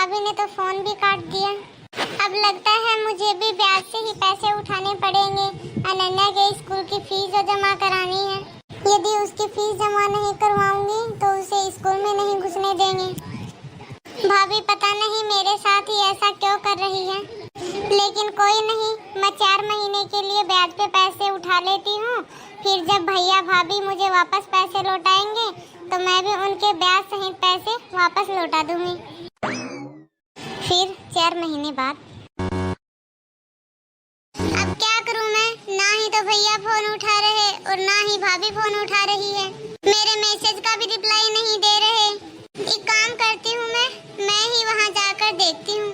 भाभी ने तो फोन भी काट दिया। अब लगता है मुझे भी ब्याज से ही पैसे उठाने पड़ेंगे। अनन्या के स्कूल की फीस जमा करानी है। यदि उसकी फीस जमा नहीं करवाऊंगी तो उसे स्कूल में नहीं घुसने देंगे। भाभी पता नहीं मेरे साथ ही ऐसा क्यों कर रही है, लेकिन कोई नहीं, मैं 4 महीने के लिए ब्याज पे पैसे उठा लेती हूँ। फिर जब भैया भाभी muझे वापस पैसे लौटाएंगे तो मैं भी उनके ब्याज सहित पैसे वापस लौटा दूंगी। फिर 4 महीने बाद अब क्या करूँ मैं? ना ही तो भैया फोन उठा रहे और ना ही भाभी फोन उठा रही है। मेरे मैसेज का भी रिप्लाई नहीं दे रहे। एक काम करती हूँ, मैं ही वहाँ जाकर देखती हूँ।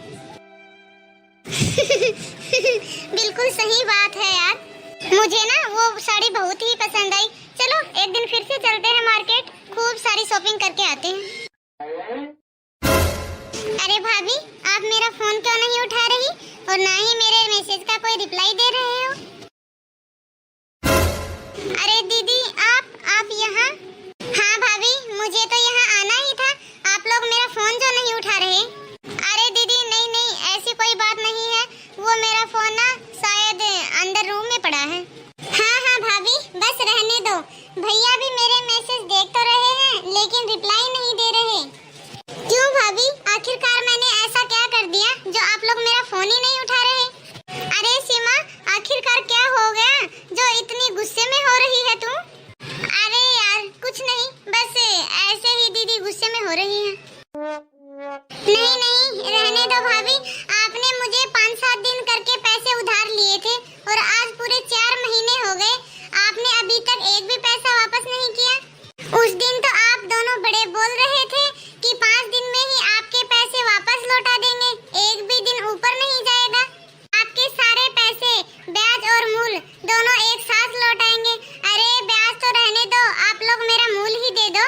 बिल्कुल सही बात है यार, मुझे ना वो साड़ी बहुत ही पसंद आई। चलो एक दिन फिर से चलते हैं मार्केट, खूब सारी शॉपिंग करके आते हैं। अरे भाभी, आप मेरा फोन क्यों नहीं उठा रही और ना ही मेरे मैसेज का कोई रिप्लाई दे रहे हो? अरे दीदी, आप यहाँ? हाँ भाभी, मुझे तो यहाँ आना ही था। आप लोग मेरा फोन जो नहीं उठा रहे। अरे दीदी नहीं, ऐसी कोई बात नहीं है। वो मेरा फोन ना शायद अंदर रूम में पड़ा है। हाँ भाभी, बस रहने दो। भैया भी मेरे मैसेज देख तो रहे हैं लेकिन रिप्लाई नहीं दे रहे। क्यों भाभी, आखिरकार मैंने ऐसा क्या कर दिया जो आप लोग मेरा फोन ही नहीं उठा रहे? अरे सीमा, आखिरकार क्या हो गया जो इतनी गुस्से में हो रही है तू? अरे यार कुछ नहीं, बस ऐसे ही दीदी गुस्से में हो रही है। नहीं, रहने दो भाभी। आपने मुझे 5-7 दिन करके पैसे उधार लिए थे और आज पूरे 4 महीने हो गए। आपने अभी तक एक भी पैसा वापस नहीं किया। उस दिन तो आप दोनों बड़े बोल रहे थे कि 5 दिन में ही आपके पैसे वापस लौटा देंगे, एक भी दिन ऊपर नहीं जाएगा। आपके सारे पैसे, ब्याज और मूल दोनों एक साथ लौटाएंगे। अरे ब्याज तो रहने दो, आप लोग मेरा मूल ही दे दो।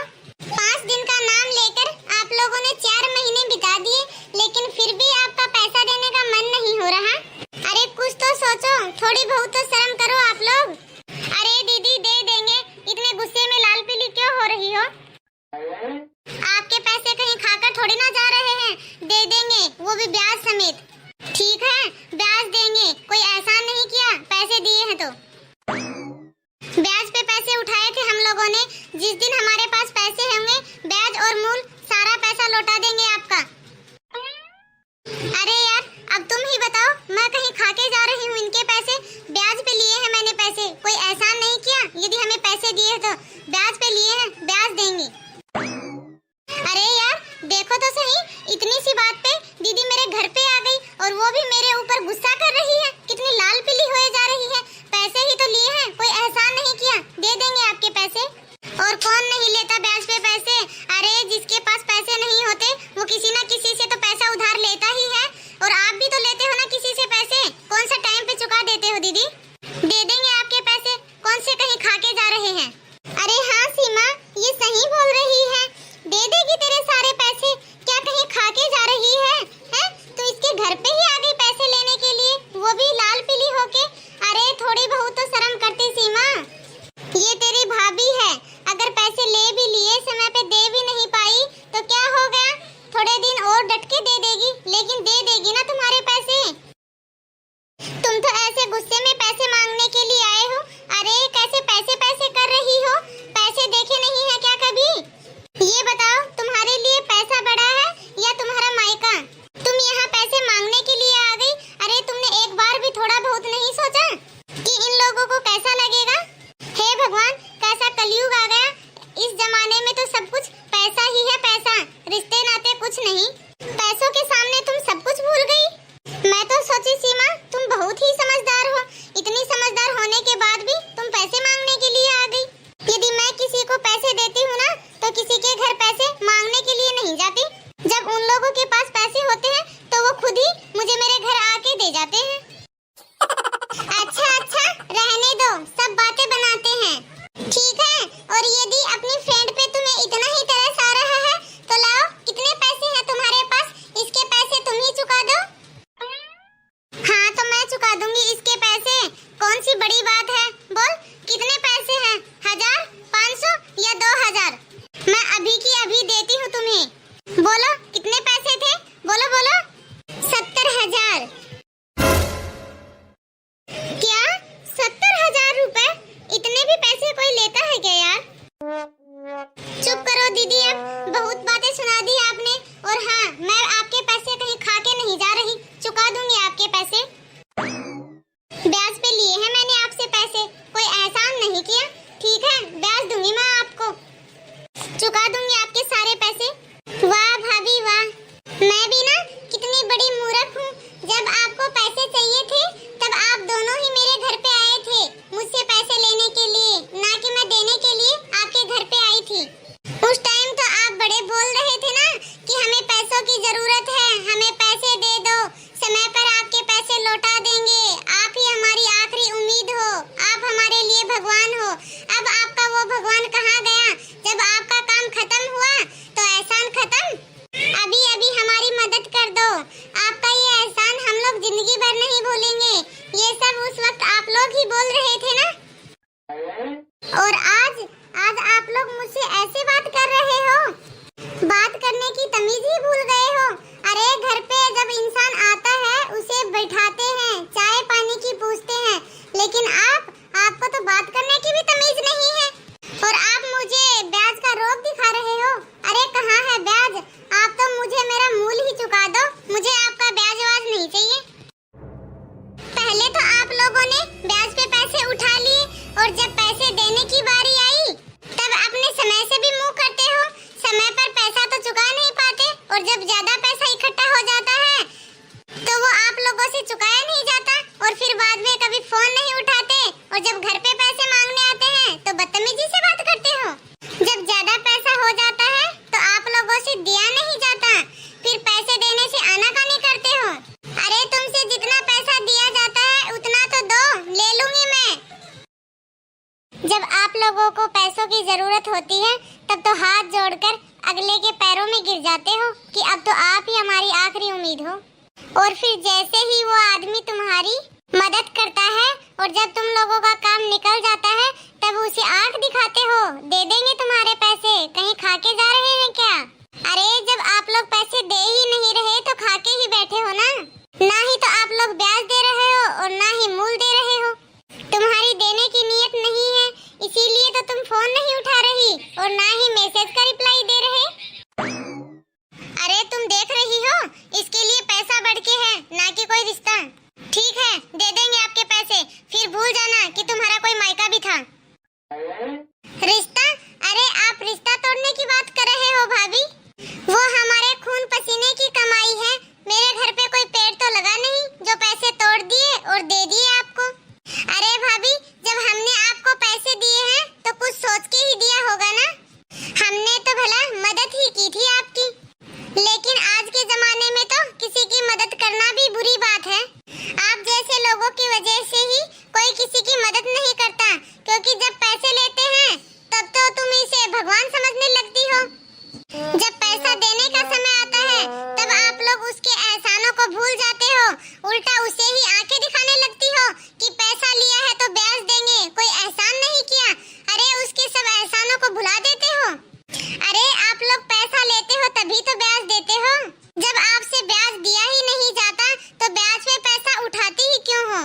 5 दिन का नाम लेकर आप लोगों ने 4 महीने बिता दिए, लेकिन फिर भी आपका पैसा देने का मन नहीं हो रहा। अरे कुछ तो सोचो, थोड़ी बहुत तो शर्म करो आप लोग। अरे दीदी दे देंगे, इतने गुस्से में लाल पीली क्यों हो रही हो? आपके पैसे कहीं खाकर थोड़ी ना जा रहे हैं, दे देंगे, वो भी ब्याज समेत। ठीक है, ब्याज देंगे, कोई एहसान नहीं किया, पैसे दिए हैं तो। ब्याज पे पैसे उठाए थे हम लोगों ने। जिस दिन हमारे पास पैसे होंगे, ब्याज और मूल सारा पैसा लौटा देंगे आपका। अरे यार, अब तुम ही बताओ, मैं कहीं खाके जा रही हूँ इनके पैसे? ब्याज पे लिए हैं मैंने पैसे, कोई एहसान नहीं किया। यदि हमें पैसे दिए हैं तो ब्याज पे लिए हैं, ब्याज देंगे। अरे यार देखो तो सही, इतनी सी बात पे दीदी मेरे घर पे आ गई और वो भी मेरे ऊपर गुस्सा कर रही है। कितनी लाल पीली हुए जा रही है। पैसे ही तो लिए हैं, कोई एहसान नहीं किया, दे देंगे आपके पैसे। और कौन नहीं लेता ब्याज पे पैसे? अरे जिसके पास पैसे नहीं होते वो किसी ना किसी से तो पैसा उधार लेता ही है, और आप भी तो लेते हो ना किसी से पैसे। कौन सा टाइम पे चुका देते हो दीदी? दे देंगे आपके पैसे, कौन से कहीं खाके जा रहे हैं। अरे हाँ सीमा, ये सही बोल रही है, दे देगी तेरे सारे पैसे। क्या कहीं खाके जा रही है? तो इसके घर पे ही आ गई पैसे लेने के लिए, वो भी लाल पीली होके। अरे थोड़ी बहुत तो शर्म करती सीमा। ये तेरी भाभी है, अगर पैसे ले भी लिए, समय पे दे भी नहीं पाई तो क्या हो गया? थोड़े दिन और डट के दे देगी, लेकिन दे देगी ना तुम्हारे पैसे। तुम तो ऐसे गुस्से में पैसे मांगने के लिए आए हो। अरे कैसे पैसे पैसे कर रही हो? पैसे देखे नहीं है क्या कभी? ये बताओ, तुम्हारे लिए पैसा बड़ा है या तुम्हारा मायका? तुम यहाँ पैसे मांगने के लिए आ गई। अरे तुमने एक बार भी थोड़ा बहुत नहीं सोचा कि इन लोगों को कैसा लगेगा? हे भगवान, कैसा कलयुग आ गया। इस जमाने में तो सब कुछ पैसा ही है, पैसा, रिश्ते नाते कुछ नहीं। पैसों के सामने तुम सब कुछ करने की तमीज ही भूल गए हो। अरे घर पे जब इंसान आता है उसे बैठाते हैं, चाय पानी की पूछते हैं, लेकिन आपको तो बात करने की भी तमीज नहीं है और आप मुझे ब्याज का रोक दिखा रहे हो। अरे कहाँ है ब्याज? आप तो मुझे मेरा मूल ही चुका दो, मुझे आपका ब्याज वाज नहीं चाहिए। पहले तो आप लोगों ने ब्याज पे पैसे उठा लिए और जब पैसे देने की बारी आई तब अपने समय से भी मुंह करते हो। समय पर पैसा तो चुका नहीं पाते और जब ज्यादा पैसा इकट्ठा हो जाता है तो वो आप लोगों से चुकाया नहीं जाता और फिर बाद में कभी फोन नहीं उठाते और जब घर पे पैसे मांगने आते हैं तो बदतमीजी से बात करते हो। जब ज्यादा पैसा हो जाता है तो आप लोगों से दिया नहीं जाता, फिर पैसे देने से आनाकानी करते हो। अरे तुमसे जितना पैसा दिया जाता है उतना तो दो, ले लूंगी मैं। जब आप लोगों को पैसों की जरूरत होती है तब तो हाथ जोड़कर अगले के पैरों में गिर जाते हो कि अब तो आप ही हमारी आखिरी उम्मीद हो। और फिर जैसे ही वो आदमी तुम्हारी मदद करता है और जब तुम लोगों का काम निकल जाता है तब उसे आंख दिखाते हो, दे देंगे तुम्हारे पैसे, कहीं खा के जा रहे हैं क्या? अरे जब आप लोग पैसे दे ही नहीं रहे तो खा के ही बैठे हो ना ही तो आप लोग ब्याज दे रहे हो और ना ही मूल दे रहे हो। तुम्हारी देने की नीयत नहीं है, इसीलिए तो तुम फोन नहीं उठा रही और ना ही मैसेज का रिप्लाई दे रहे। अरे तुम देख रही हो, इसके लिए पैसा बढ़ के है, ना कि कोई रिश्ता। ठीक है, दे देंगे आपके पैसे, फिर भूल जाना कि तुम्हारा कोई मायका भी था। रिश्ता? अरे आप रिश्ता तोड़ने की बात कर रहे हो भाभी? वो हमारे खून पसीने की कमाई है। मेरे घर पे कोई पेड़ तो लगा नहीं जो पैसे तोड़ दिए और दे दिए आपको। अरे भाभी, जब हमने आपको पैसे दिए हैं तो कुछ सोच के ही दिया होगा ना। हमने तो भला मदद ही की थी आपकी, लेकिन आज के जमाने में तो किसी की मदद करना भी बुरी बात है। आप जैसे लोगों की वजह से ही कोई किसी की मदद नहीं करता, क्योंकि जब पैसे लेते हैं तब तो तुम इसे भगवान समझने लगती हो। जब पैसा देने का समय आता है तब आप लोग उसके एहसानों को भूल जाते हो, उल्टा उसे ही आंखें दिखाने लगती हो कि पैसा लिया है तो ब्याज देंगे, कोई एहसान नहीं किया। अरे उसके सब एहसानों को भुला देते हो। अरे आप लोग पैसा लेते हो तभी तो ब्याज देते हो। जब आपसे ब्याज दिया ही नहीं जाता तो ब्याज पे पैसा उठाते ही क्यों हो?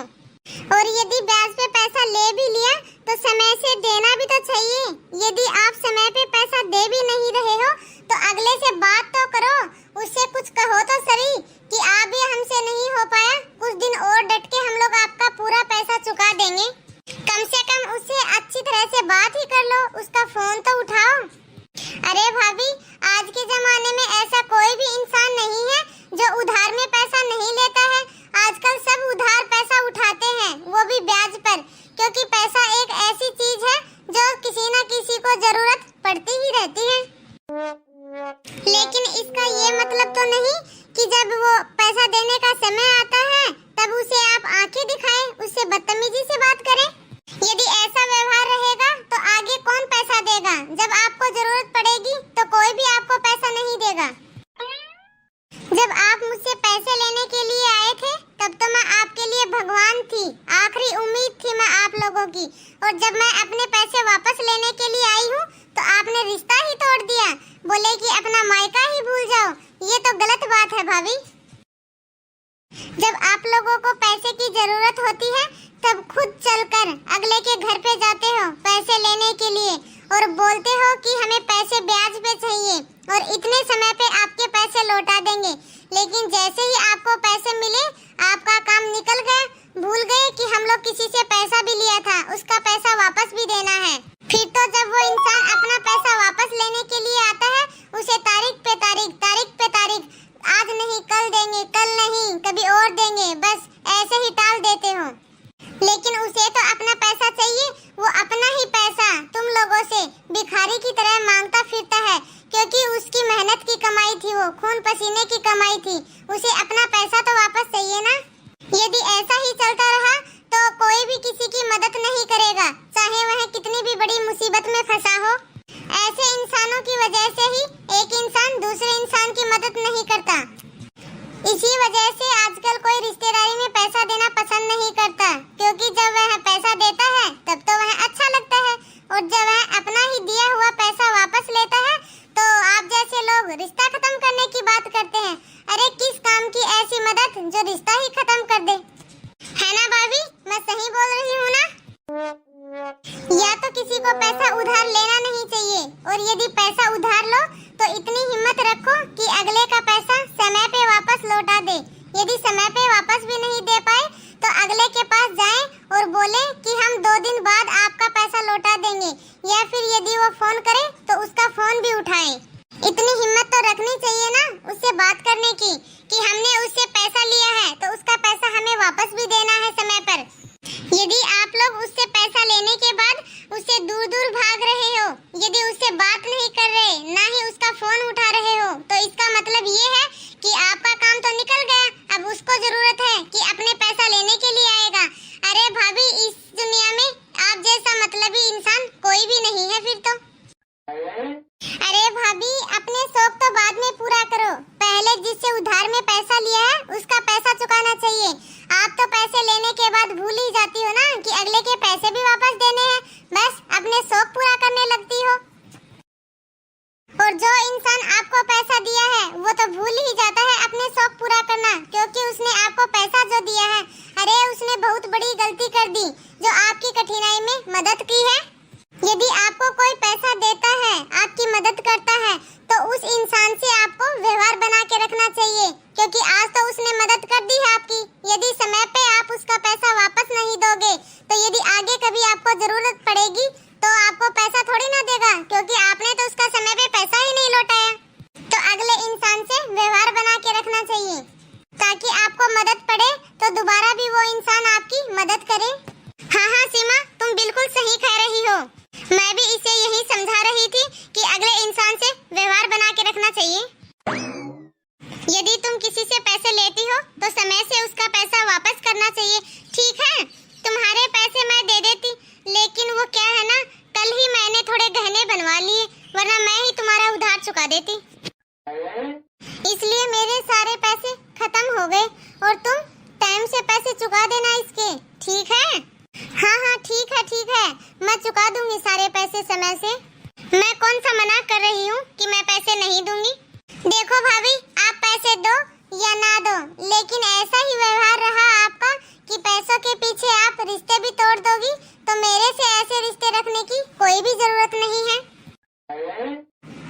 और यदि ब्याज पे पैसा ले भी लिया तो समय से देना भी तो चाहिए। यदि आप समय पे पैसा दे भी नहीं रहे हो तो अगले से बात तो करो, उससे कुछ कहो तो सही कि आप भी हमसे नहीं हो पाया, कुछ दिन और डट के हम लोग आपका पूरा पैसा चुका देंगे। कम से कम उससे अच्छी तरह से बात ही कर लो, उसका फोन तो उठाओ। अरे भाभी, आज के जमाने में ऐसा कोई भी इंसान नहीं है जो उधार में पैसा नहीं लेता है। आजकल सब उधार पैसा उठाते हैं, वो भी ब्याज पर, क्योंकि पैसा एक ऐसी चीज है जो किसी न किसी को जरूरत पड़ती ही रहती है। लेकिन इसका ये मतलब तो नहीं कि जब वो पैसा देने का समय आता है तब उसे आप आंखें दिखाएं, उससे बदतमीजी से बात करें। यदि ऐसा व्यवहार रहेगा तो आगे कौन पैसा देगा? जब आपको जरूरत पड़ेगी तो कोई भी आपको पैसा नहीं देगा। जब आप मुझसे पैसे लेने के लिए आए थे तब तो मैं आपके लिए भगवान थी, आखिरी उम्मीद थी मैं आप लोगों की। और जब मैं अपने पैसे वापस लेने के लिए आई हूँ तो आपने रिश्ता ही तोड़ दिया, बोले कि अपना मायका ही भूल जाओ। ये तो गलत बात है भाभी। जब आप लोगों को पैसे की जरूरत होती है तब खुद चलकर अगले के घर पे जाते हो पैसे लेने के लिए और बोलते हो कि हमें पैसे ब्याज पे चाहिए और इतने समय पे आपके पैसे लौटा देंगे। लेकिन जैसे ही आपको पैसे मिले आपका काम निकल गया, भूल गए कि हम लोग किसी से पैसा भी लिया था, उसका पैसा वापस भी देना है। फिर तो जब वो इंसान अपना पैसा वापस लेने के लिए आता है उसे तारीख पे तारीख, आज नहीं कल देंगे, कल नहीं कभी और देंगे, बस ऐसे ही टाल देते हो। लेकिन उसे तो अपना पैसा चाहिए, वो अपना ही पैसा तुम लोगों से भिखारी की तरह मांगता फिरता है, क्योंकि उसकी मेहनत की कमाई थी, वो खून पसीने की कमाई थी, उसे अपना पैसा तो वापस चाहिए ना। यदि ऐसा ही चलता रहा तो कोई भी किसी की मदद नहीं करेगा, चाहे वह कितनी भी बड़ी मुसीबत में फंसा हो। ऐसे इंसानों की वजह से ही एक इंसान दूसरे इंसान की मदद नहीं करता। इसी वजह से आजकल कोई रिश्तेदारी में पैसा देना पसंद नहीं करता, क्योंकि जब वह पैसा देता है तब तो वह अच्छा लगता है, और जब वह अपना ही दिया हुआ पैसा वापस लेता है तो आप जैसे लोग रिश्ता खत्म करने की बात करते हैं। अरे किस काम की ऐसी मदद जो रिश्ता ही खत्म कर दे। है ना भाभी, मैं सही बोल रही हूँ ना? या तो किसी को पैसा उधार लेना नहीं चाहिए, और यदि पैसा उधार लो तो इतनी हिम्मत रखो कि अगले का पैसा समय पे वापस लौटा दे। यदि समय पे वापस भी नहीं दे पाए तो अगले के पास जाएं और बोले कि हम 2 दिन बाद आपका पैसा लौटा देंगे, या फिर यदि वो फोन करे तो उसका फोन भी उठाएं। इतनी हिम्मत तो रखनी चाहिए ना उससे बात करने की कि हमने उससे पैसा लिया है तो उसका पैसा हमें वापस भी देना है समय पर। यदि आप लोग उससे पैसा लेने के बाद उससे दूर दूर भाग रहे हो, यदि उससे बात नहीं कर रहे, ना ही उसका फोन उठा रहे हो, तो इसका मतलब ये है कि आपका काम तो निकल गया। अब उसको जरूरत है कि अपने पैसा लेने के लिए आएगा। अरे भाभी, इस दुनिया में आप जैसा मतलबी इंसान कोई भी नहीं है फिर तो। अरे भाभी, अपने शौक तो बाद में पूरा करो, पहले जिससे उधार में पैसा लिया है उसका पैसा चुकाना चाहिए। आप तो पैसे लेने के बाद भूल ही जाती हो ना कि अगले के पैसे भी वापस देने हैं, बस अपने शौक पूरा करने लगती हो। और जो इंसान आपको पैसा दिया है वो तो भूल ही जाता है अपने शौक पूरा करना, क्योंकि उसने आपको पैसा जो दिया है, अरे उसने बहुत बड़ी गलती कर दी जो आपकी कठिनाई में मदद की है। यदि आपको कोई पैसा देता है, आपकी मदद करता है, तो उस इंसान से आपको व्यवहार बना के रखना चाहिए, क्योंकि आज तो उसने मदद कर दी है आपकी। यदि समय पे आप उसका पैसा वापस नहीं दोगे तो यदि आगे कभी आपको जरूरत पड़ेगी तो आपको पैसा थोड़ी ना देगा, क्योंकि आपने तो उसका समय पे पैसा ही नहीं लौटाया। तो अगले इंसान से व्यवहार बना के रखना चाहिए ताकि आपको मदद पड़े तो दोबारा भी वो इंसान आपकी मदद करे। हाँ हाँ सीमा, तुम बिल्कुल सही कह रही हो। मैं भी इसे यही समझा रही थी कि अगले इंसान से व्यवहार बना के रखना चाहिए। यदि तुम किसी से पैसे लेती हो तो समय से उसका पैसा वापस करना चाहिए। ठीक है, तुम्हारे पैसे मैं दे देती, लेकिन वो क्या है ना, कल ही मैंने थोड़े गहने बनवा लिए, वरना मैं ही तुम्हारा उधार चुका देती। इसलिए मेरे सारे पैसे खत्म हो गए, और तुम टाइम से पैसे चुका देना इसके, ठीक है? हाँ हाँ ठीक है, मैं चुका दूंगी सारे पैसे समय से। मैं कौन सा मना कर रही हूँ कि मैं पैसे नहीं दूंगी। देखो भाभी, आप पैसे दो या ना दो, लेकिन ऐसा ही व्यवहार रहा आपका कि पैसों के पीछे आप रिश्ते भी तोड़ दोगी, तो मेरे से ऐसे रिश्ते रखने की कोई भी जरूरत नहीं है।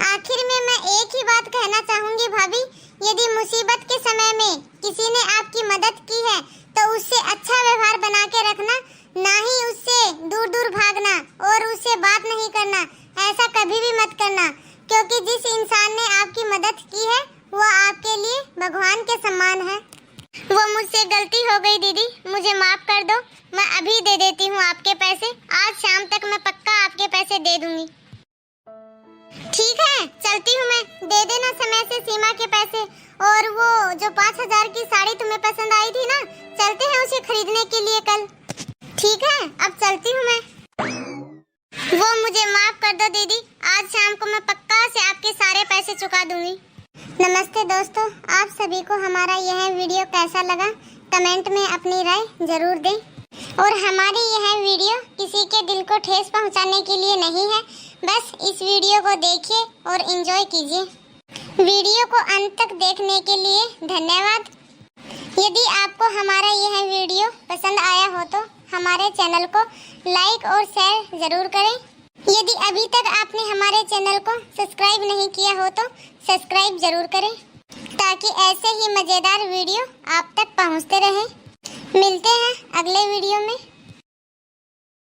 आखिर में मैं एक ही बात कहना चाहूंगी भाभी, यदि मुसीबत के समय में किसी ने आपकी मदद की है तो उससे अच्छा व्यवहार बना के रखना, ना ही उससे दूर दूर भागना और उससे बात नहीं करना। ऐसा कभी भी मत करना, क्योंकि जिस इंसान ने आपकी मदद की है वो आपके लिए भगवान के समान है। वो मुझसे गलती हो गई दीदी, मुझे माफ कर दो। मैं अभी दे देती हूँ आपके पैसे, आज शाम तक मैं पक्का आपके पैसे दे दूंगी। ठीक है, चलती हूँ मैं, दे देना समय से सीमा के पैसे। और वो जो 5000 की साड़ी तुम्हें पसंद आई थी ना, चलते हैं उसे खरीदने के लिए कल। ठीक है, अब चलती हूँ मैं। वो मुझे माफ कर दो दीदी, आज शाम को मैं पक्का से आपके सारे पैसे चुका दूंगी। नमस्ते दोस्तों, आप सभी को हमारा यह वीडियो कैसा लगा कमेंट में अपनी राय जरूर दें। और हमारी यह वीडियो किसी के दिल को ठेस पहुंचाने के लिए नहीं है, बस इस वीडियो को देखिए और एंजॉय कीजिए। वीडियो को अंत तक देखने के लिए धन्यवाद। यदि आपको हमारा यह वीडियो पसंद आया हो तो हमारे चैनल को लाइक और शेयर जरूर करें। यदि अभी तक आपने हमारे चैनल को सब्सक्राइब नहीं किया हो तो सब्सक्राइब जरूर करें, ताकि ऐसे ही मज़ेदार वीडियो आप तक पहुंचते रहें। मिलते हैं अगले वीडियो में।